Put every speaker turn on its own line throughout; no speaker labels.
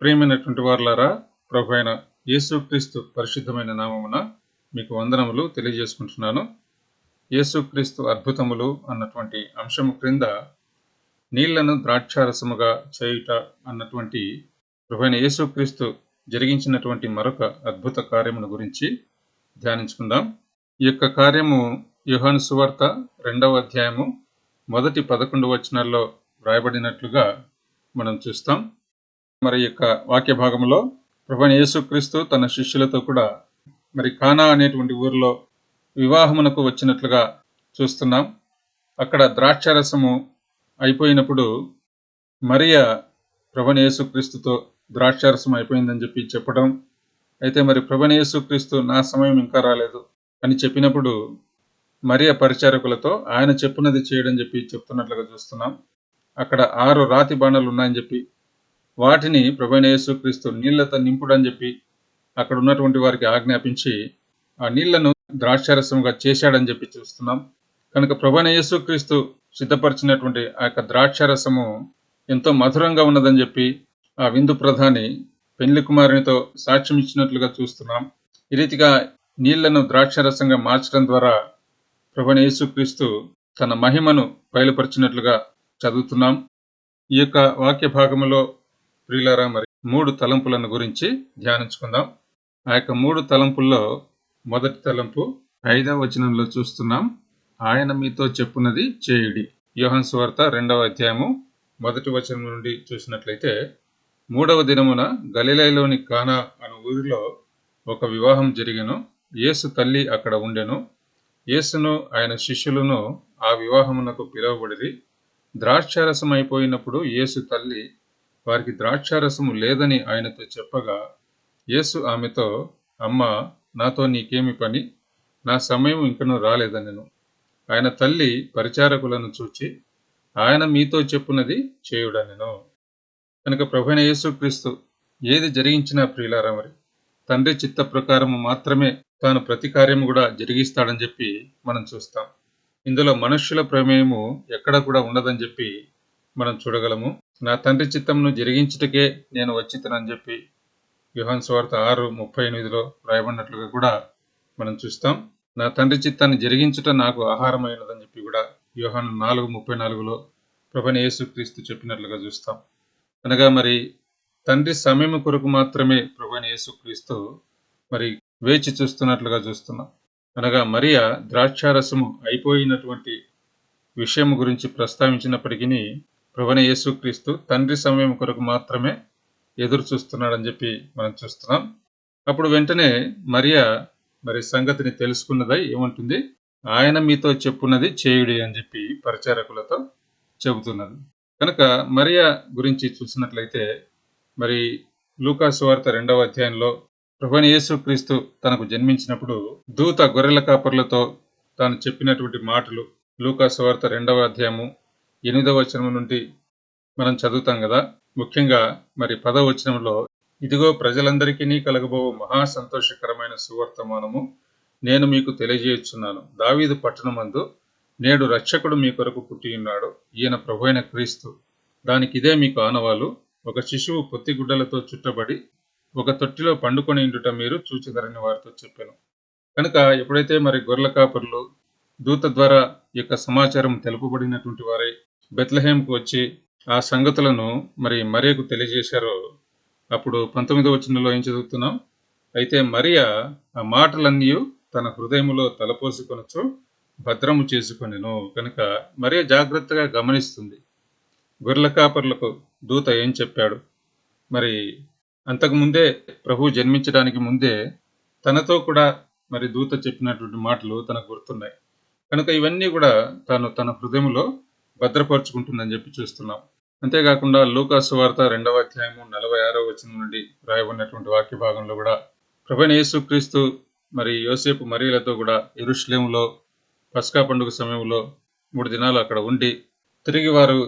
ప్రియమైనటువంటి వారలారా, ప్రభువైన యేసుక్రీస్తు పరిశుద్ధమైన నామమున మీకు వందనములు తెలియజేసుకుంటున్నాను. యేసుక్రీస్తు అద్భుతములు అన్నటువంటి అంశము క్రింద నీళ్లను ద్రాక్షారసముగా చేయుట అన్నటువంటి ప్రభువైన యేసుక్రీస్తు జరిగించినటువంటి మరొక అద్భుత కార్యమును గురించి ధ్యానించుకుందాం. ఈ యొక్క కార్యము యోహాను సువార్త 2వ అధ్యాయము మొదటి 11 వచనాల్లో వ్రాయబడినట్లుగా మనం చూస్తాం. మరి యొక్క వాక్య భాగంలో ప్రభువైన యేసుక్రీస్తు తన శిష్యులతో కూడా మరి కానా అనేటువంటి ఊరిలో వివాహమునకు వచ్చినట్లుగా చూస్తున్నాం. అక్కడ ద్రాక్షారసము అయిపోయినప్పుడు మరియ ప్రభువైన యేసుక్రీస్తుతో ద్రాక్షారసం అయిపోయిందని చెప్పడం, అయితే మరి ప్రభువైన యేసుక్రీస్తు నా సమయం ఇంకా రాలేదు అని చెప్పినప్పుడు మరియ పరిచారకులతో ఆయన చెప్పున్నది చేయడం చెప్తున్నట్లుగా చూస్తున్నాం. అక్కడ 6 రాతి బాణాలు ఉన్నాయని చెప్పి వాటిని ప్రభువైన యేసుక్రీస్తు నీళ్లతో నింపుడని చెప్పి అక్కడ ఉన్నటువంటి వారికి ఆజ్ఞాపించి ఆ నీళ్లను ద్రాక్షారసంగా చేశాడని చెప్పి చూస్తున్నాం. కనుక ప్రభువైన యేసుక్రీస్తు సిద్ధపరిచినటువంటి ఆ యొక్క ద్రాక్షారసము ఎంతో మధురంగా ఉన్నదని చెప్పి ఆ విందు ప్రధాని పెండ్లి కుమారునితో సాక్ష్యం ఇచ్చినట్లుగా చూస్తున్నాం. ఈ రీతిగా నీళ్లను ద్రాక్షారసంగా మార్చడం ద్వారా ప్రభువైన యేసుక్రీస్తు తన మహిమను బయలుపరిచినట్లుగా చదువుతున్నాం. ఈ యొక్క వాక్య భాగములో ప్రియులారా, మరి 3 తలంపులను గురించి ధ్యానించుకుందాం. ఆ యొక్క 3 తలంపుల్లో మొదటి తలంపు 5వ వచనంలో చూస్తున్నాం. ఆయన మీతో చెప్పున్నది చేయుడి. యోహాను సువార్త 2వ అధ్యాయము మొదటి వచనం నుండి చూసినట్లయితే, 3వ దినమున గలిలయలోని కానా అను ఊరిలో ఒక వివాహం జరిగెను. యేసు తల్లి అక్కడ ఉండెను. యేసును ఆయన శిష్యులను ఆ వివాహమునకు పిలువబడిరి. ద్రాక్షారసం అయిపోయినప్పుడు యేసు తల్లి వారికి ద్రాక్షారసము లేదని ఆయనతో చెప్పగా, యేసు ఆమెతో, అమ్మా, నాతో నీకేమి పని? నా సమయం ఇంకనూ రాలేదనెను. ఆయన తల్లి పరిచారకులను చూచి, ఆయన మీతో చెప్పున్నది చేయుడనెను. కనుక ప్రభువైన యేసుక్రీస్తు ఏది జరిగించినా ప్రియులారా, మరి తండ్రి చిత్త ప్రకారము మాత్రమే తాను ప్రతి కార్యము కూడా జరిగిస్తాడని చెప్పి మనం చూస్తాం. ఇందులో మనుష్యుల ప్రమేయము ఎక్కడ కూడా ఉండదని చెప్పి మనం చూడగలము. నా తండ్రి చిత్తమును జరిగించుటకే నేను వచ్చితనని చెప్పి యోహాను సువార్త 6:38లో రాయబడినట్లుగా కూడా మనం చూస్తాం. నా తండ్రి చిత్తాన్ని జరిగించుట నాకు ఆహారమైనదని చెప్పి కూడా యోహాను 4:34లో ప్రభువైన యేసుక్రీస్తు చెప్పినట్లుగా చూస్తాం. అనగా మరి తండ్రి సమయం కొరకు మాత్రమే ప్రభువైన యేసుక్రీస్తు మరి వేచి చూస్తున్నట్లుగా చూస్తున్నాం. అనగా మరియ ద్రాక్షారసము అయిపోయినటువంటి విషయం గురించి ప్రస్తావించినప్పటికీ ప్రభువైన యేసుక్రీస్తు తండ్రి సమయం కొరకు మాత్రమే ఎదురు చూస్తున్నాడని చెప్పి మనం చూస్తున్నాం. అప్పుడు వెంటనే మరియ మరి సంగతిని తెలుసుకున్నదై ఏమంటుంది? ఆయన మీతో చెప్పున్నది చేయుడి అని చెప్పి పరిచారకులతో చెబుతున్నది. కనుక మరియ గురించి చూసినట్లయితే మరి లూకా సువార్త 2వ అధ్యాయంలో ప్రభువైన యేసుక్రీస్తు తనకు జన్మించినప్పుడు దూత గొర్రెల కాపర్లతో తాను చెప్పినటువంటి మాటలు లూకా సువార్త 2వ అధ్యాయము 8వ వచనం నుండి మనం చదువుతాం కదా. ముఖ్యంగా మరి 10వ వచనంలో, ఇదిగో ప్రజలందరికీ కలగబో మహా సంతోషకరమైన సువర్తమానము నేను మీకు తెలియజేయుచున్నాను. దావీదు పట్టణమందు నేడు రక్షకుడు మీ కొరకు పుట్టి ఉన్నాడు. ఈయన ప్రభువైన క్రీస్తు. దానికి ఇదే మీకు ఆనవాలు. ఒక శిశువు పొత్తిగుడ్డలతో చుట్టబడి ఒక తొట్టిలో పండుకొని ఉండుట మీరు చూచెదరని వారితో చెప్పాను. కనుక ఎప్పుడైతే మరి గొర్రెల కాపరులు దూత ద్వారా ఈ యొక్క సమాచారం తెలుపబడినటువంటి వారై బెత్లెహేంకు వచ్చి ఆ సంగతులను మరి మరియకు తెలియజేశారో, అప్పుడు 19వ వచనంలో ఏం చదువుతున్నాం? అయితే మరియ ఆ మాటలన్నీ తన హృదయములో తలపోసుకొనొచ్చు భద్రము చేసుకొనెను. కనుక మరియ జాగ్రత్తగా గమనిస్తుంది గొర్రెల కాపర్లకు దూత ఏం చెప్పాడు. మరి అంతకుముందే ప్రభు జన్మించడానికి ముందే తనతో కూడా మరి దూత చెప్పినటువంటి మాటలు తనకు గుర్తున్నాయి. కనుక ఇవన్నీ కూడా తాను తన హృదయంలో భద్రపరుచుకుంటుందని చెప్పి చూస్తున్నాం. అంతేకాకుండా లూకా సువార్త 2వ అధ్యాయము 46వ వచనం నుండి రాయబడినటువంటి వాక్య భాగంలో కూడా ప్రభువైన యేసుక్రీస్తు మరి యోసేపు మరియలతో కూడా యెరూషలేములో పస్కా పండుగ సమయంలో 3 దినాలు అక్కడ ఉండి తిరిగి వారు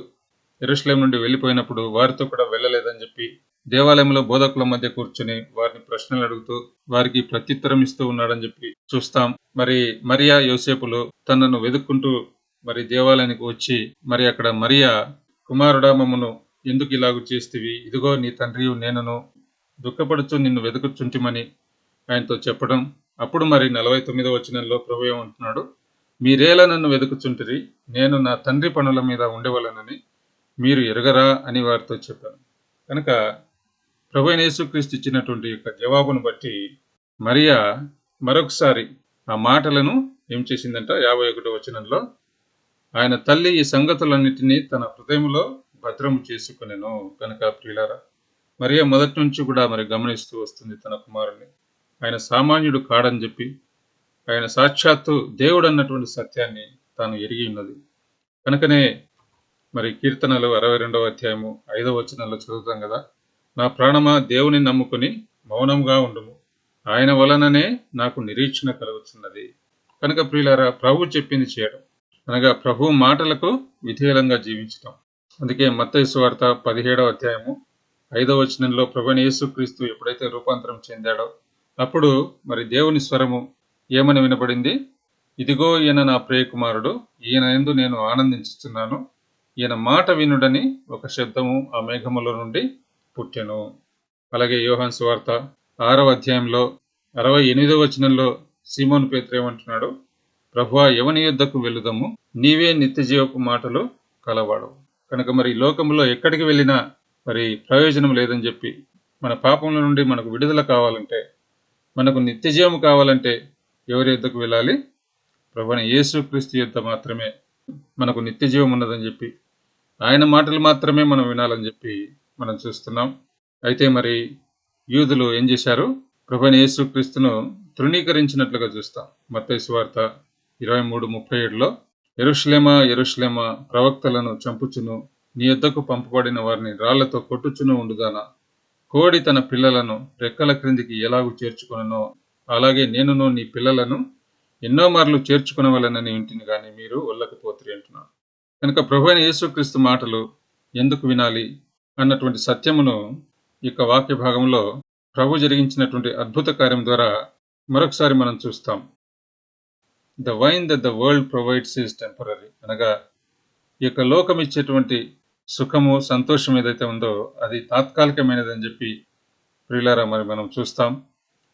యెరూషలేము నుండి వెళ్ళిపోయినప్పుడు వారితో కూడా వెళ్ళలేదని చెప్పి దేవాలయంలో బోధకుల మధ్య కూర్చొని వారిని ప్రశ్నలు అడుగుతూ వారికి ప్రత్యుత్తరం ఇస్తూ ఉన్నాడని చెప్పి చూస్తాం. మరి మరియా యోసేపులు తనను వెతుక్కుంటూ మరి దేవాలయానికి వచ్చి మరి అక్కడ మరియా కుమారుడా మమ్మను ఎందుకు ఇలాగు చేస్తివి? ఇదిగో నీ తండ్రియు నేనును దుఃఖపడుచు నిన్ను వెతుకుచుంటిమని ఆయనతో చెప్పడం. అప్పుడు మరి 49వ వచనంలో ప్రభు ఏమంటున్నాడు? మీరేలా నన్ను వెతుకుచుంటిరి? నేను నా తండ్రి పనుల మీద ఉండవలెనని మీరు ఎరుగరా అని వారితో చెప్పాను. కనుక ప్రభువైన యేసుక్రీస్తు ఇచ్చినటువంటి యొక్క జవాబును బట్టి మరియా మరొకసారి ఆ మాటలను ఏం చేసిందంట? 51వ వచనంలో ఆయన తల్లి ఈ సంగతులన్నిటినీ తన హృదయంలో భద్రము చేసుకొనెను. కనుక ప్రియులారా, మరియా మొదటి నుంచి కూడా మరి గమనిస్తూ వస్తుంది తన కుమారుని. ఆయన సామాన్యుడు కాడని చెప్పి, ఆయన సాక్షాత్తు దేవుడు అన్నటువంటి సత్యాన్ని తాను ఎరిగి ఉన్నది. కనుకనే మరి కీర్తనలు 62వ అధ్యాయము 5వ వచనంలో చదువుతాం కదా, నా ప్రాణమా దేవుని నమ్ముకుని మౌనంగా ఉండుము, ఆయన వలననే నాకు నిరీక్షణ కలుగుతున్నది. కనుక ప్రియులారా, ప్రభు చెప్పింది చేయడం అనగా ప్రభు మాటలకు విధేయులంగా జీవించడం. అందుకే మత్తయి సువార్త 17వ అధ్యాయము 5వ వచనంలో ప్రభువైన యేసుక్రీస్తు ఎప్పుడైతే రూపాంతరం చెందాడో అప్పుడు మరి దేవుని స్వరము ఏమని వినబడింది? ఇదిగో ఈయన నా ప్రియకుమారుడు, ఈయన యందు నేను ఆనందించుచున్నాను, ఈయన మాట వినుడని ఒక శబ్దము ఆ మేఘములో నుండి పుట్టెను. అలాగే యోహాను సువార్త 6వ అధ్యాయంలో 68వ వచనంలో సీమోను పేతురు ఏమంటున్నాడు? ప్రభువా, ఎవని యుద్ధకు వెళుదము? నీవే నిత్యజీవపు మాటలు కలవాడు. కనుక మరి లోకంలో ఎక్కడికి వెళ్ళినా మరి ప్రయోజనం లేదని చెప్పి, మన పాపముల నుండి మనకు విడుదల కావాలంటే, మనకు నిత్యజీవం కావాలంటే ఎవరి యుద్ధకు వెళ్ళాలి? ప్రభువైన యేసుక్రీస్తు యుద్ధ మాత్రమే మనకు నిత్యజీవం ఉన్నదని చెప్పి, ఆయన మాటలు మాత్రమే మనం వినాలని చెప్పి మనం చూస్తున్నాం. అయితే మరి యూదులు ఏం చేశారు? ప్రభువైన యేసుక్రీస్తును తృణీకరించినట్లుగా చూస్తాం. మత్తయి సువార్త 23:37లో యెరూషలేమా యెరూషలేమా, ప్రవక్తలను చంపుచును, నీ యొద్దకు పంపబడిన వారిని రాళ్లతో కొట్టుచును ఉండుదానా, కోడి తన పిల్లలను రెక్కల క్రిందికి ఎలాగూ చేర్చుకొనునో అలాగే నేనును నీ పిల్లలను ఎన్నో మార్లు చేర్చుకునవలెనని ఇంటిని గాని మీరు వెళ్ళకపోతిరి అంటున్నాడు. కనుక ప్రభువైన యేసుక్రీస్తు మాటలు ఎందుకు వినాలి అన్నటువంటి సత్యమును ఈ యొక్క వాక్య భాగంలో ప్రభు జరిగించినటువంటి అద్భుత కార్యం ద్వారా మరొకసారి మనం చూస్తాం. The wine that the world provides is temporary, అనగా ఈ యొక్క లోకం ఇచ్చేటువంటి సుఖము సంతోషం ఏదైతే ఉందో అది తాత్కాలికమైనదని చెప్పి ప్రియులారా మరి మనం చూస్తాం.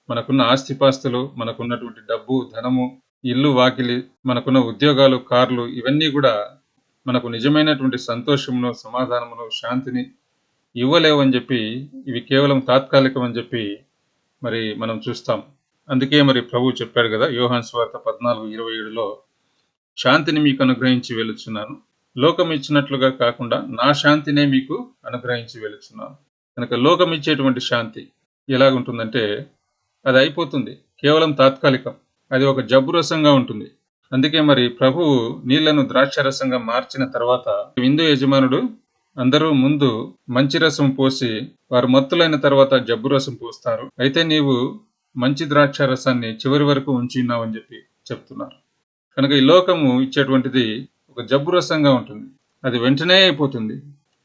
మనకున్న ఆస్తిపాస్తులు, మనకున్నటువంటి డబ్బు, ధనము, ఇల్లు, వాకిలి, మనకున్న ఉద్యోగాలు, కార్లు, ఇవన్నీ కూడా మనకు నిజమైనటువంటి సంతోషమును, సమాధానమును, శాంతిని ఇవ్వలేవని చెప్పి, ఇవి కేవలం తాత్కాలికం అని చెప్పి మరి మనం చూస్తాం. అందుకే మరి ప్రభు చెప్పాడు కదా, యోహాను సువార్త 14:27లో శాంతిని మీకు అనుగ్రహించి వెలుచున్నాను, లోకం ఇచ్చినట్లుగా కాకుండా నా శాంతినే మీకు అనుగ్రహించి వెలుచున్నాను. కనుక లోకం ఇచ్చేటువంటి శాంతి ఎలాగుంటుందంటే అది అయిపోతుంది, కేవలం తాత్కాలికం, అది ఒక జబ్బు రసంగా ఉంటుంది. అందుకే మరి ప్రభువు నీళ్లను ద్రాక్షరసంగా మార్చిన తర్వాత విందు యజమానుడు అందరూ ముందు మంచి రసం పోసి వారు మత్తులైన తర్వాత జబ్బు రసం పోస్తారు, అయితే నీవు మంచి ద్రాక్ష రసాన్ని చివరి వరకు ఉంచిన్నావని చెప్పి చెప్తున్నారు. కనుక ఈ లోకము ఇచ్చేటువంటిది ఒక జబ్బు రసంగా ఉంటుంది, అది వెంటనే అయిపోతుంది.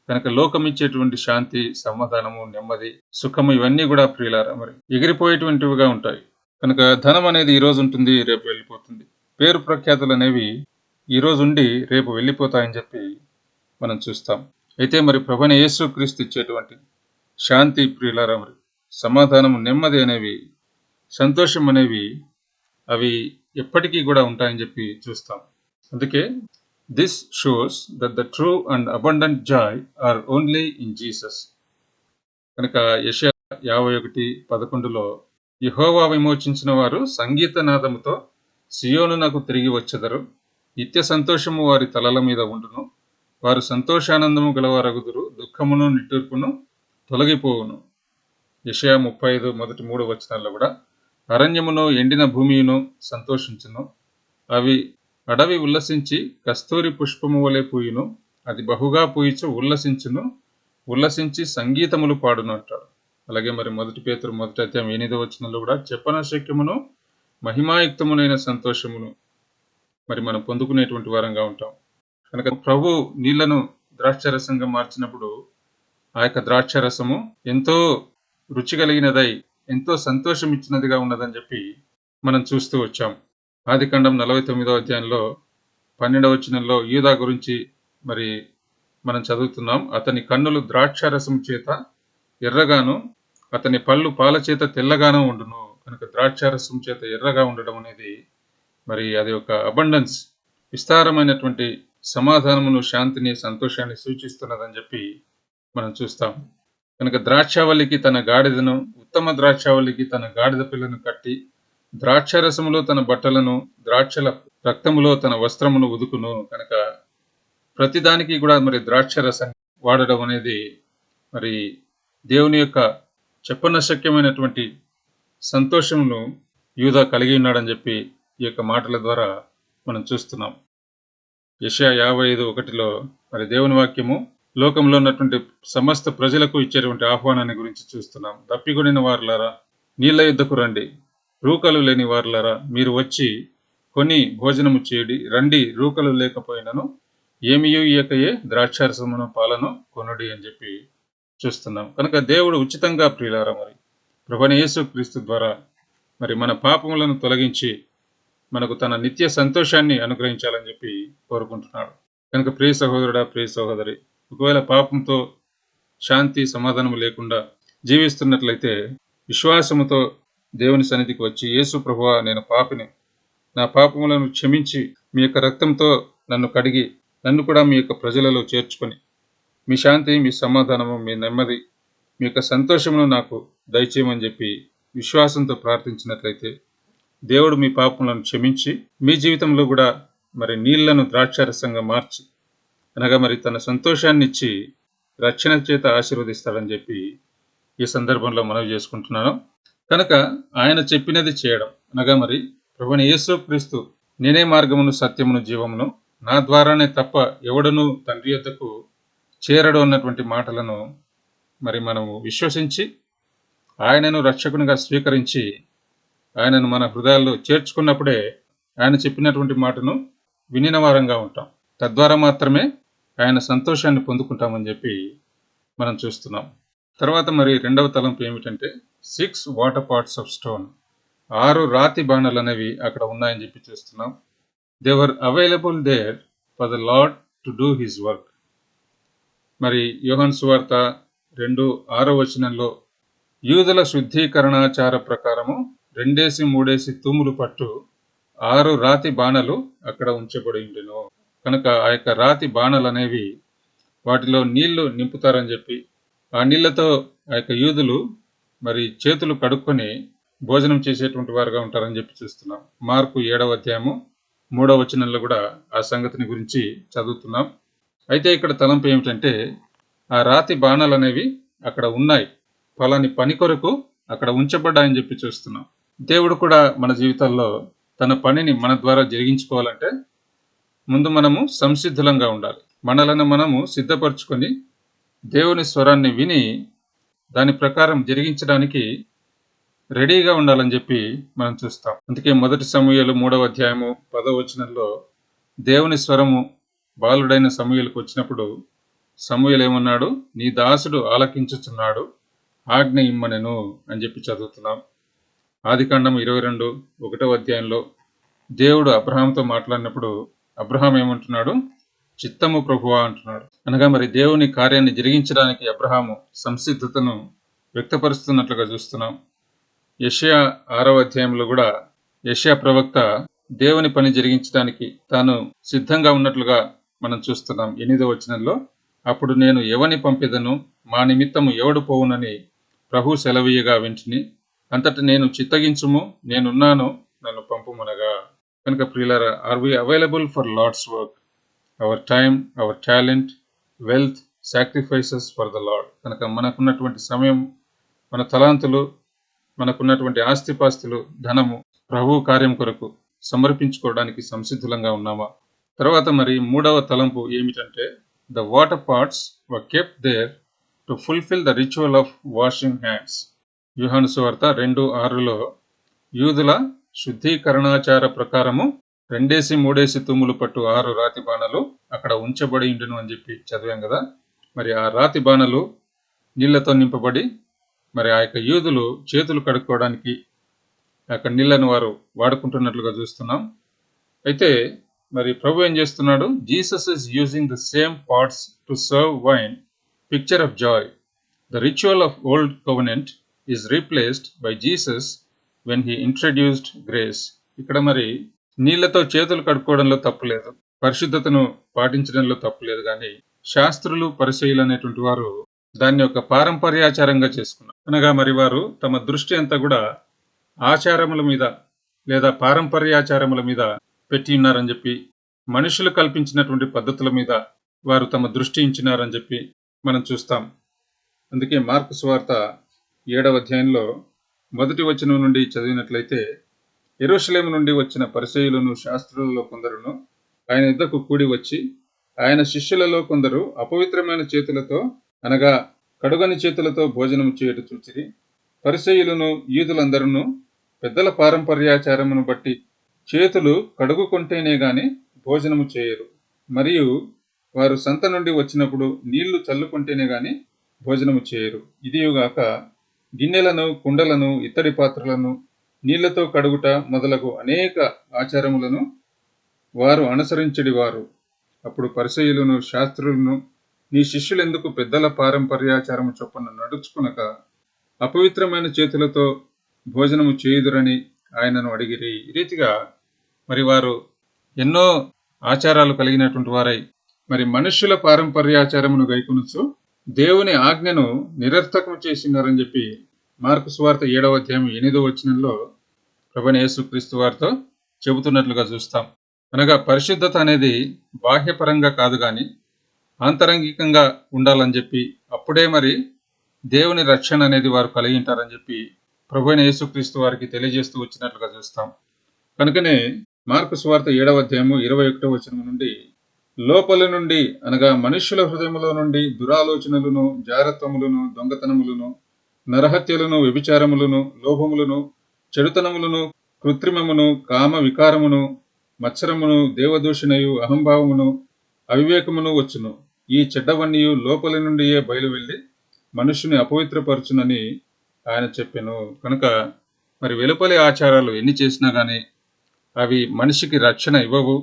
కనుక లోకం ఇచ్చేటువంటి శాంతి, సమాధానము, నెమ్మది, సుఖము ఇవన్నీ కూడా ప్రియులారా మరి ఎగిరిపోయేటువంటివిగా ఉంటాయి. కనుక ధనం అనేది ఈ రోజు ఉంటుంది, రేపు వెళ్ళిపోతుంది. పేరు ప్రఖ్యాతులు అనేవి ఈ రోజు ఉండి రేపు వెళ్ళిపోతాయని చెప్పి మనం చూస్తాం. అయితే మరి ప్రభువైన యేసుక్రీస్తు ఇచ్చేటువంటి శాంతి ప్రియులారా మరి సమాధానము, నెమ్మది అనేవి, సంతోషం అనేవి అవి ఎప్పటికీ కూడా ఉంటాయని చెప్పి చూస్తాం. అందుకే this shows that the true and abundant Joy are only in Jesus. కనుక యెషయా 51:11లో యెహోవా విమోచించిన వారు సంగీత నాదముతో సియోనునకు తిరిగి వచ్చెదరు, నిత్య సంతోషము వారి తలల మీద ఉండును, వారు సంతోషానందము గలవారగుదురు, దుఃఖమును నిట్టూర్పును తొలగిపోవును. యెషయా 35 మొదటి 3 వచనాల్లో కూడా అరణ్యమును ఎండిన భూమియును సంతోషించును, అవి అడవి ఉల్లసించి కస్తూరి పుష్పము వలె పూయును, అది బహుగా పూయిచు ఉల్లసించును, ఉల్లసించి సంగీతములు పాడును అంటాడు. అలాగే మరి 1 పేతురు 1వ అధ్యాయం 8వ వచనంలో కూడా చెప్పనశక్యమును మహిమాయుక్తమునైన సంతోషమును మరి మనం పొందుకునేటువంటి వారంగా ఉంటాం. కనుక ప్రభు నీళ్లను ద్రాక్షరసంగా మార్చినప్పుడు ఆ యొక్క ద్రాక్షరసము ఎంతో రుచి కలిగినదై ఎంతో సంతోషం ఇచ్చినదిగా ఉన్నదని చెప్పి మనం చూస్తూ వచ్చాం. ఆదికాండం 49వ అధ్యాయంలో 12వ వచనంలో యూదా గురించి మరి మనం చదువుతున్నాం. అతని కన్నులు ద్రాక్షారసం చేత ఎర్రగాను, అతని పళ్ళు పాల చేత తెల్లగాను ఉండును. కనుక ద్రాక్షారసం చేత ఎర్రగా ఉండడం అనేది మరి అది ఒక అబండెన్స్, విస్తారమైనటువంటి సమాధానమును, శాంతిని, సంతోషాన్ని సూచిస్తున్నదని చెప్పి మనం చూస్తాం. కనుక ద్రాక్షావల్లికి తన గాడిదను, ఉత్తమ ద్రాక్షావల్లికి తన గాడిద పిల్లను కట్టి, ద్రాక్షారసములో తన బట్టలను, ద్రాక్షల రక్తములో తన వస్త్రమును ఉదుకును. కనుక ప్రతిదానికి కూడా మరి ద్రాక్షరసాన్ని వాడడం అనేది మరి దేవుని యొక్క చెప్పనశక్యమైనటువంటి సంతోషమును యూదా కలిగి ఉన్నాడని చెప్పి ఈ యొక్క మాటల ద్వారా మనం చూస్తున్నాం. యెషయా 55:1లో మరి దేవుని వాక్యము లోకంలో ఉన్నటువంటి సమస్త ప్రజలకు ఇచ్చేటువంటి ఆహ్వానాన్ని గురించి చూస్తున్నాం. దప్పిగొనిన వారులారా నీళ్ల యుద్ధకు రండి, రూకలు లేని వారులారా మీరు వచ్చి కొని భోజనము చేయుడి, రండి రూకలు లేకపోయినను ఏమియూ ఇయ్యకయే ద్రాక్షారసమును పాలను కొనుడి అని చెప్పి చూస్తున్నాం. కనుక దేవుడు ఉచితంగా ప్రియులారా మరి ప్రభువైన యేసుక్రీస్తు ద్వారా మరి మన పాపములను తొలగించి మనకు తన నిత్య సంతోషాన్ని అనుగ్రహించాలని చెప్పి కోరుకుంటున్నాడు. కనుక ప్రియ సహోదరుడా, ప్రియ సహోదరి, ఒకవేళ పాపంతో శాంతి సమాధానం లేకుండా జీవిస్తున్నట్లయితే విశ్వాసముతో దేవుని సన్నిధికి వచ్చి, యేసు ప్రభువా నేను పాపిని, నా పాపములను క్షమించి మీ యొక్క రక్తంతో నన్ను కడిగి నన్ను కూడా మీ యొక్క ప్రజలలో చేర్చుకొని మీ శాంతి, మీ సమాధానము, మీ నెమ్మది, మీ యొక్క సంతోషమును నాకు దయచేయమని చెప్పి విశ్వాసంతో ప్రార్థించినట్లయితే దేవుడు మీ పాపములను క్షమించి మీ జీవితంలో కూడా మరి నీళ్లను ద్రాక్షారసంగా మార్చి అనగా మరి తన సంతోషాన్ని ఇచ్చి రక్షణ చేత ఆశీర్వదిస్తాడని చెప్పి ఈ సందర్భంలో మనవి చేసుకుంటున్నాను. కనుక ఆయన చెప్పినది చేయడం అనగా మరి ప్రభువైన యేసుక్రీస్తు నేనే మార్గమును, సత్యమును, జీవమును, నా ద్వారానే తప్ప ఎవడను తండ్రి యొద్దకు చేరడు అన్నటువంటి మాటలను మరి మనము విశ్వసించి ఆయనను రక్షకునిగా స్వీకరించి ఆయనను మన హృదయాల్లో చేర్చుకున్నప్పుడే ఆయన చెప్పినటువంటి మాటను వినిన వారంగా ఉంటాం. తద్వారా మాత్రమే ఆయన సంతోషాన్ని పొందుకుంటామని చెప్పి మనం చూస్తున్నాం. తర్వాత మరి రెండవ తలంపు ఏమిటంటే 6 వాటర్ పాట్స్ ఆఫ్ స్టోన్, 6 రాతి బాణలు అనేవి అక్కడ ఉన్నాయని చెప్పి చూస్తున్నాం. They were available there for the lord to do his work. మరి యోహాను సువార్త 2:6 యూదుల శుద్ధీకరణాచార ప్రకారము 2-3 తూములు పట్టు 6 రాతి బాణలు అక్కడ ఉంచబడి ఉండెను. కనుక ఆ యొక్క రాతి బాణలు అనేవి వాటిలో నీళ్లు నింపుతారని చెప్పి ఆ నీళ్లతో ఆ యొక్క యూదులు మరి చేతులు కడుక్కొని భోజనం చేసేటువంటి వారుగా ఉంటారని చెప్పి చూస్తున్నాం. మార్కు 7:3 కూడా ఆ సంగతిని గురించి చదువుతున్నాం. అయితే ఇక్కడ తలంపు ఏమిటంటే ఆ రాతి బాణాలు అనేవి అక్కడ ఉన్నాయి, ఫలాని పని కొరకు అక్కడ ఉంచబడ్డాయని చెప్పి చూస్తున్నాం. దేవుడు కూడా మన జీవితాల్లో తన పనిని మన ద్వారా జరిగించుకోవాలంటే ముందు మనము సంసిద్ధులంగా ఉండాలి. మనలను మనము సిద్ధపరచుకొని దేవుని స్వరాన్ని విని దాని ప్రకారం జరిగించడానికి రెడీగా ఉండాలని చెప్పి మనం చూస్తాం. అందుకే 1 సమూయేలు 3:10 దేవుని స్వరము బాలుడైన సమూయేలుకు వచ్చినప్పుడు సమూయేలు ఏమన్నాడు? నీ దాసుడు ఆలకించుచున్నాడు, ఆజ్ఞ ఇమ్మనెను అని చెప్పి చదువుతున్నాం. ఆదికాండం 22:1 దేవుడు అబ్రహాంతో మాట్లాడినప్పుడు అబ్రహాం ఏమంటున్నాడు? చిత్తము ప్రభువా అంటున్నాడు. అనగా మరి దేవుని కార్యాన్ని జరిగించడానికి అబ్రహాము సంసిద్ధతను వ్యక్తపరుస్తున్నట్లుగా చూస్తున్నాం. యెషయా 6 కూడా యెషయా ప్రవక్త దేవుని పని జరిగించడానికి తాను సిద్ధంగా ఉన్నట్లుగా మనం చూస్తున్నాం. 8 అప్పుడు నేను ఎవని పంపెదను, మా నిమిత్తము ఎవడు పోవునని ప్రభు సెలవీయగా వింటిని, అంతట నేను చిత్తగించుము, నేనున్నాను, నన్ను పంపుమనగా. కనుక ప్రియులారా, are we available for lord's work? Our time, our talent, wealth, sacrifices for the lord. కనుక మనకున్నటువంటి సమయం, మన తలాంతులు, మనకున్నటువంటి ఆస్తిపాస్తులు, ధనము ప్రభు కార్యం కొరకు సమర్పించుకోవడానికి సంసిద్ధులంగా ఉన్నామా? తర్వాత మరి 3వ తలంపు ఏమిటంటే the water pots were kept there to fulfil the ritual of washing hands. Yohanu సువార్త 2:6 యూదుల శుద్ధీకరణాచార ప్రకారము 2-3 తూములు పట్టు 6 రాతి బాణలు అక్కడ ఉంచబడి ఉండును అని చెప్పి చదివాం కదా. మరి ఆ రాతి బాణలు నీళ్లతో నింపబడి మరి ఆ యొక్క యూదులు చేతులు కడుక్కోవడానికి ఆ యొక్క నీళ్లను వారు వాడుకుంటున్నట్లుగా చూస్తున్నాం. అయితే మరి ప్రభు ఏం చేస్తున్నాడు? Jesus is using the same pots to serve wine, picture of joy. The ritual of old covenant is replaced by Jesus when he introduced grace. ఇక్కడ మరి నీళ్లతో చేతులు కడుక్కోవడంలో తప్పులేదు, పరిశుద్ధతను పాటించడంలో తప్పులేదు. కానీ శాస్త్రులు పరిసయ్యులు అనేటువంటి వారు దాన్ని ఒక పారంపర్యాచారంగా చేసుకున్నారు. అనగా మరి వారు తమ దృష్టి అంతా కూడా ఆచారముల మీద లేదా పారంపర్యాచారముల మీద పెట్టి ఉన్నారని చెప్పి, మనుషులు కల్పించినటువంటి పద్ధతుల మీద వారు తమ దృష్టి ఉంచినారని చెప్పి మనం చూస్తాం. అందుకే మార్కు సువార్త 7వ అధ్యాయంలో 1వ వచనం నుండి చదివినట్లయితే, యెరూషలేము నుండి వచ్చిన పరిసయ్యులను శాస్త్రులలో కొందరును ఆయన యుద్ధకు కూడి వచ్చి, ఆయన శిష్యులలో కొందరు అపవిత్రమైన చేతులతో అనగా కడుగని చేతులతో భోజనం చేయట చూచిరి. పరిసయ్యులను యూదులందరూ పెద్దల పారంపర్యాచారమును బట్టి చేతులు కడుగుకుంటేనే గాని భోజనము చేయరు, మరియు వారు సంత నుండి వచ్చినప్పుడు నీళ్లు చల్లుకుంటేనే గాని భోజనము చేయరు. ఇదియుగాక గిన్నెలను, కుండలను, ఇత్తడి పాత్రలను నీళ్లతో కడుగుట మొదలగు అనేక ఆచారములను వారు అనుసరించడివారు. అప్పుడు పరిసయ్యులను శాస్త్రులను, నీ శిష్యులెందుకు పెద్దల పారంపర్యాచారము చొప్పున నడుచుకునక అపవిత్రమైన చేతులతో భోజనము చేయుదురని ఆయనను అడిగిరి. ఈ రీతిగా మరి వారు ఎన్నో ఆచారాలు కలిగినటువంటి వారై మరి మనుష్యుల పారంపర్యాచారమును గైకొనుచు దేవుని ఆజ్ఞను నిరర్థకం చేసినారని చెప్పి మార్కు సువార్త 7వ అధ్యాయం 8వ వచనంలో ప్రభువైన యేసుక్రీస్తు వారితో చెబుతున్నట్లుగా చూస్తాం. అనగా పరిశుద్ధత అనేది బాహ్యపరంగా కాదు కానీ ఆంతరంగికంగా ఉండాలని చెప్పి, అప్పుడే మరి దేవుని రక్షణ అనేది వారు కలిగి ఉంటారని చెప్పి ప్రభువైన యేసుక్రీస్తు వారికి తెలియజేస్తూ వచ్చినట్లుగా చూస్తాం. కనుకనే మార్కు సువార్త 7వ అధ్యాయము 21వ వచనం నుండి, లోపల నుండి అనగా మనుష్యుల హృదయములో నుండి దురాలోచనలను, జారత్వములను, దొంగతనములను, నరహత్యలను, వ్యభిచారములను, లోభములను, చెడుతనములను, కృత్రిమమును, కామ వికారమును, మత్సరమును, దేవదూషణయు, అహంభావమును, అవివేకమును వచ్చును. ఈ చెడ్డవన్నీయు లోపలి నుండియే బయలు వెళ్ళి మనుషుని అపవిత్రపరచునని ఆయన చెప్పెను. కనుక మరి వెలుపలి ఆచారాలు ఎన్ని చేసినా కానీ అవి మనిషికి రక్షణ ఇవ్వవు.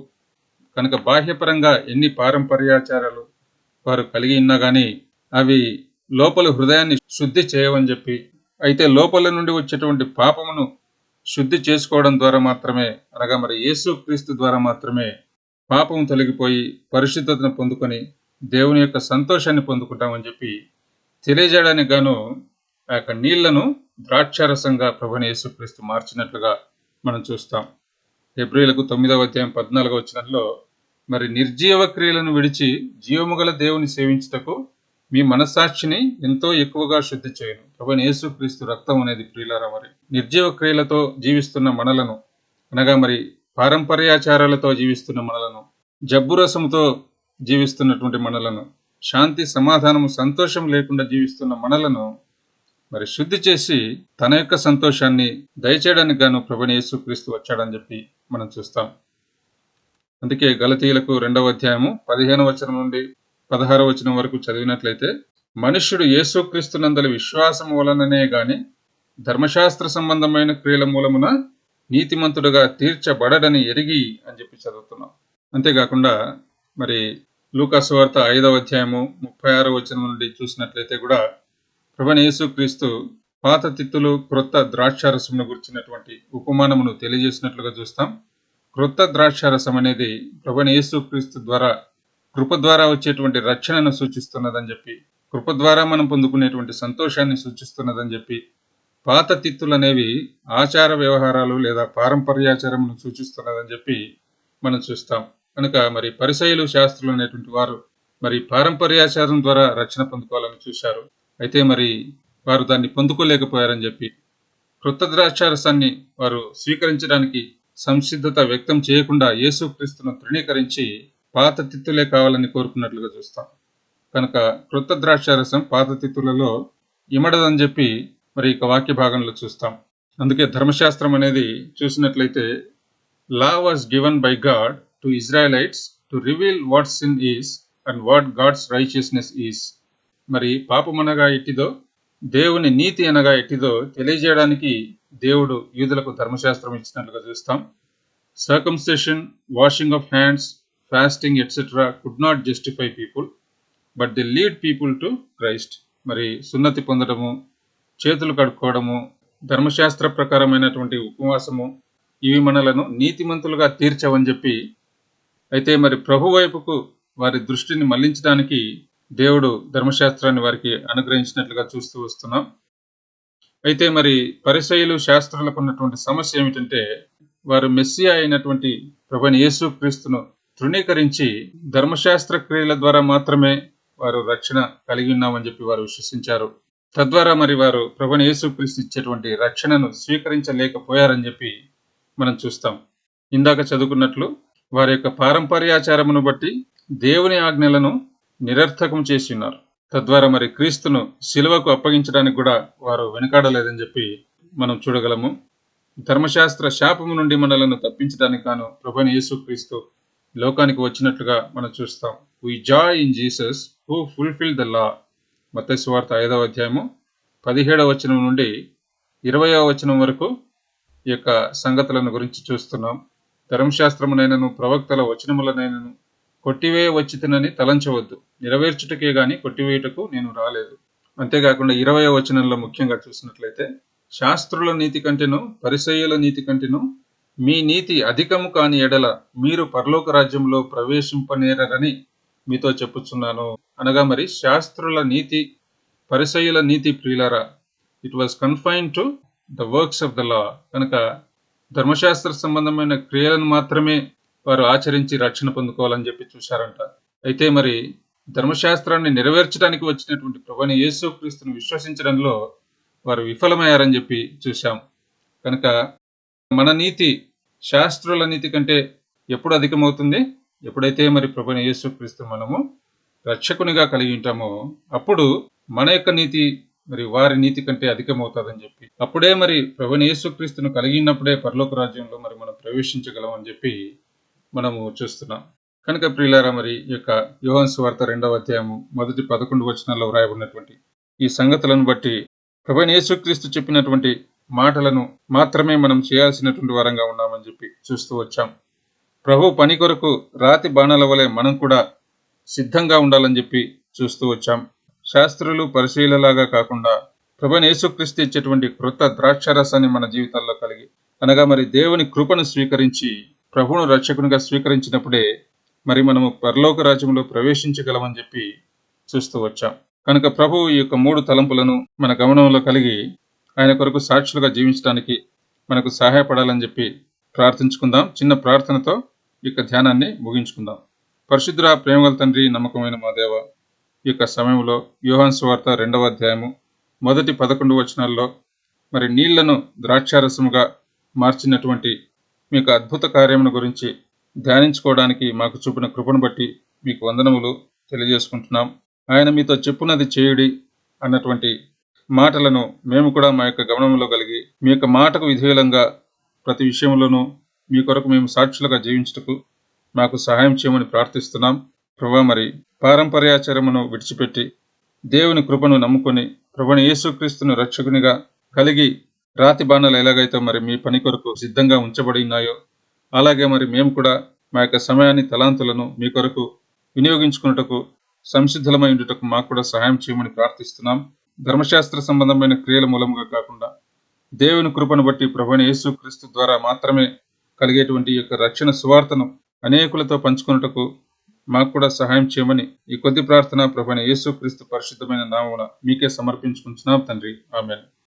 కనుక బాహ్యపరంగా ఎన్ని పారంపర్యాచారాలు వారు కలిగి ఉన్నా కానీ అవి లోపల హృదయాన్ని శుద్ధి చేయవని చెప్పి, అయితే లోపల నుండి వచ్చేటువంటి పాపమును శుద్ధి చేసుకోవడం ద్వారా మాత్రమే, అనగా మరి యేసుక్రీస్తు ద్వారా మాత్రమే పాపం తొలగిపోయి పరిశుద్ధతను పొందుకొని దేవుని యొక్క సంతోషాన్ని పొందుకుంటామని చెప్పి తెలియజేయడానికి గాను ఆ యొక్క నీళ్లను ద్రాక్షారసంగా ప్రభువైన యేసుక్రీస్తు మార్చినట్లుగా మనం చూస్తాం. హెబ్రీయులకు 9వ అధ్యాయం 14వ వచనంలో, మరి నిర్జీవ క్రియలను విడిచి జీవము గల దేవుని సేవించుటకు మీ మనస్సాక్షిని ఎంతో ఎక్కువగా శుద్ధి చేయను. ప్రభువైన యేసుక్రీస్తు రక్తం అనేది ప్రియులారా, మరి నిర్జీవ క్రియలతో జీవిస్తున్న మనలను, అనగా మరి పారంపర్యాచారాలతో జీవిస్తున్న మనలను, జబ్బు రసంతో జీవిస్తున్నటువంటి మనలను, శాంతి సమాధానము సంతోషం లేకుండా జీవిస్తున్న మనలను మరి శుద్ధి చేసి తన యొక్క సంతోషాన్ని దయచేయడానికి గాను ప్రభువైన యేసుక్రీస్తు వచ్చాడని చెప్పి మనం చూస్తాం. అందుకే గలతీయులకు 2వ అధ్యాయము 15వ వచనం నుండి 16వ వచనం వరకు చదివినట్లయితే, మనుష్యుడు యేసుక్రీస్తునందలి విశ్వాసం వలననే గాని ధర్మశాస్త్ర సంబంధమైన క్రియల మూలమున నీతిమంతుడుగా తీర్చబడడని ఎరిగి అని చెప్పి చదువుతున్నాం. అంతేకాకుండా మరి లూకా సువార్త 5వ అధ్యాయము 36వ వచనం నుండి చూసినట్లయితే కూడా ప్రభువైన యేసుక్రీస్తు పాత తిత్తులు క్రొత్త ద్రాక్షారసమును గురించినటువంటి ఉపమానమును తెలియజేసినట్లుగా చూస్తాం. క్రొత్త ద్రాక్షారసం అనేది ప్రభువైన యేసుక్రీస్తు ద్వారా కృప ద్వారా వచ్చేటువంటి రక్షణను సూచిస్తున్నదని చెప్పి, కృప ద్వారా మనం పొందుకునేటువంటి సంతోషాన్ని సూచిస్తున్నదని చెప్పి, పాత తిత్తులు అనేవి ఆచార వ్యవహారాలు లేదా పారంపర్యాచారమును సూచిస్తున్నదని చెప్పి మనం చూస్తాం. కనుక మరి పరిసయ్యులు శాస్త్రులు అనేటువంటి వారు మరి పారంపర్యాచారం ద్వారా రక్షణ పొందుకోవాలని చూశారు. అయితే మరి వారు దాన్ని పొందుకోలేకపోయారని చెప్పి క్రొత్త ద్రాక్షారసాన్ని వారు స్వీకరించడానికి సంసిద్ధత వ్యక్తం చేయకుండా యేసుక్రీస్తును తృణీకరించి పాత తిత్తులే కావాలని కోరుకున్నట్లుగా చూస్తాం. కనుక క్రొత్త ద్రాక్షారసం పాత తిత్తులలో ఇమడదని చెప్పి మరి ఇక వాక్య భాగంలో చూస్తాం. అందుకే ధర్మశాస్త్రం అనేది చూసినట్లయితే, law was given by God to Israelites to reveal what sin is and what God's righteousness is. మరి పాపం అనగా ఎట్టిదో, దేవుని నీతి అనగా ఎట్టిదో తెలియజేయడానికి దేవుడు యూదులకు ధర్మశాస్త్రం ఇచ్చినట్లుగా చూస్తాం. Circumcision, washing of hands, fasting, etc. could not justify people, but they lead people to Christ. మరి సున్నతి పొందడము, చేతులు కడుక్కోవడము, ధర్మశాస్త్ర ప్రకారమైనటువంటి ఉపవాసము, ఇవి మనలను నీతిమంతులుగా తీర్చవని చెప్పి, అయితే మరి ప్రభు వైపుకు వారి దృష్టిని మళ్లించడానికి దేవుడు ధర్మశాస్త్రాన్ని వారికి అనుగ్రహించినట్లుగా చూస్తూ వస్తున్నాం. అయితే మరి పరిసయ్యులు, శాస్త్రులకు ఉన్నటువంటి సమస్య ఏమిటంటే, వారు మెస్సియా అయినటువంటి ప్రభువైన యేసుక్రీస్తును తృణీకరించి ధర్మశాస్త్ర క్రియల ద్వారా మాత్రమే వారు రక్షణ కలిగి ఉన్నామని చెప్పి వారు విశ్వసించారు. తద్వారా మరి వారు ప్రభువైన యేసుక్రీస్తు ఇచ్చేటువంటి రక్షణను స్వీకరించలేకపోయారని చెప్పి మనం చూస్తాం. ఇందాక చదువుకున్నట్లు వారి యొక్క పారంపర్యాచారమును బట్టి దేవుని ఆజ్ఞలను నిరర్థకం చేసి ఉన్నారు. తద్వారా మరి క్రీస్తును శిలువకు అప్పగించడానికి కూడా వారు వెనుకాడలేదని చెప్పి మనం చూడగలము. ధర్మశాస్త్ర శాపము నుండి మనలను తప్పించడానికి గాను ప్రభువైన యేసుక్రీస్తు లోకానికి వచ్చినట్లుగా మనం చూస్తాం. We joy in Jesus who fulfil the law. మత్తయి సువార్త 5వ అధ్యాయము 17వ వచనం నుండి 20వ వచనం వరకు ఈ యొక్క సంగతులను గురించి చూస్తున్నాం. ధర్మశాస్త్రమునైనను ప్రవక్తల వచనములనైనను కొట్టివేయ వచ్చితనని తలంచవద్దు, నెరవేర్చుటకే గాని కొట్టివేయుటకు నేను రాలేదు. అంతేకాకుండా 20వ వచనంలో ముఖ్యంగా చూసినట్లయితే, శాస్త్రుల నీతి కంటేను పరిసయ్యుల నీతి కంటేను మీ నీతి అధికము కాని ఎడల మీరు పరలోక రాజ్యంలో ప్రవేశింపనేరని మీతో చెప్పుచున్నాను. అనగా మరి శాస్త్రుల నీతి, పరిసయ్యుల నీతి ప్రియులారా, it was confined to the works of the law. కనుక ధర్మశాస్త్ర సంబంధమైన క్రియలను మాత్రమే వారు ఆచరించి రక్షణ పొందుకోవాలని చెప్పి చూశారంట. అయితే మరి ధర్మశాస్త్రాన్ని నెరవేర్చడానికి వచ్చినటువంటి ప్రభువైన యేసుక్రీస్తును విశ్వసించడంలో వారు విఫలమయ్యారని చెప్పి చూశాం. కనుక మన నీతి శాస్త్రుల నీతి కంటే ఎప్పుడు అధికమవుతుంది? ఎప్పుడైతే మరి ప్రభువైన యేసుక్రీస్తు మనము రక్షకునిగా కలిగి ఉంటామో అప్పుడు మన యొక్క నీతి మరి వారి నీతి కంటే అధికమవుతుందని చెప్పి, అప్పుడే మరి ప్రభువైన యేసుక్రీస్తును కలిగినప్పుడే పరలోక రాజ్యంలో మరి మనం ప్రవేశించగలం అని చెప్పి మనము చూస్తున్నాం. కనుక ప్రియులారా, మరి ఈ యొక్క యోహాను సువార్త 2వ అధ్యాయము మొదటి 11 వచనాల్లో వ్రాయబడినటువంటి ఈ సంగతులను బట్టి ప్రభువైన యేసుక్రీస్తు చెప్పినటువంటి మాటలను మాత్రమే మనం చేయాల్సినటువంటి వారంగా ఉన్నామని చెప్పి చూస్తూ వచ్చాం. ప్రభు పని కొరకు రాతి బాణాల వలె మనం కూడా సిద్ధంగా ఉండాలని చెప్పి చూస్తూ వచ్చాం. శాస్త్రులు, పరిశీలలాగా కాకుండా ప్రభువైన యేసుక్రీస్తు ఇచ్చేటువంటి క్రొత్త ద్రాక్షారసాన్ని మన జీవితాల్లో కలిగి, అనగా మరి దేవుని కృపను స్వీకరించి ప్రభువును రక్షకునిగా స్వీకరించినప్పుడే మరి మనము పరలోక రాజ్యంలో ప్రవేశించగలమని చెప్పి చూస్తూ వచ్చాం. కనుక ప్రభువు ఈ యొక్క 3 తలంపులను మన గమనంలో కలిగి ఆయన కొరకు సాక్షులుగా జీవించడానికి మనకు సహాయపడాలని చెప్పి ప్రార్థించుకుందాం. చిన్న ప్రార్థనతో ఈ యొక్క ధ్యానాన్ని ముగించుకుందాం. పరిశుద్ధుడా, ప్రేమగల తండ్రి, నమ్మకమైన మా దేవ, ఈ యొక్క సమయంలో యోహాను సువార్త 2వ అధ్యాయము మొదటి 11 వచనాల్లో మరి నీళ్లను ద్రాక్షారసముగా మార్చినటువంటి మీ యొక్క అద్భుత కార్యమును గురించి ధ్యానించుకోవడానికి మాకు చూపిన కృపను బట్టి మీకు వందనములు తెలియజేసుకుంటున్నాం. ఆయన మీతో చెప్పున్నది చేయుడి అన్నటువంటి మాటలను మేము కూడా మా యొక్క గమనంలో కలిగి మీ యొక్క మాటకు విధేయులంగా ప్రతి విషయంలోనూ మీ కొరకు మేము సాక్షులుగా జీవించుటకు మాకు సహాయం చేయమని ప్రార్థిస్తున్నాం. ప్రభువా, మరి పారంపర్యాచారమును విడిచిపెట్టి దేవుని కృపను నమ్ముకొని ప్రభువైన యేసుక్రీస్తును రక్షకునిగా కలిగి రాతి బాణాలు ఎలాగైతే మరి మీ పని కొరకు సిద్ధంగా ఉంచబడి ఉన్నాయో అలాగే మరి మేము కూడా మా యొక్క సమయాన్ని, తలాంతులను మీ కొరకు వినియోగించుకున్నటకు సంసిద్ధులమై ఉండుటకు మాకు కూడా సహాయం చేయమని ప్రార్థిస్తున్నాం. ధర్మశాస్త్ర సంబంధమైన క్రియల మూలముగా కాకుండా దేవుని కృపను బట్టి ప్రభువైన యేసుక్రీస్తు ద్వారా మాత్రమే కలిగేటువంటి ఈ యొక్క రక్షణ సువార్తను అనేకులతో పంచుకున్నటకు మాకు కూడా సహాయం చేయమని ఈ కొద్ది ప్రార్థన ప్రభువైన యేసుక్రీస్తు పరిశుద్ధమైన నామమున మీకే సమర్పించుకుంటున్నాం తండ్రి. ఆమేన్.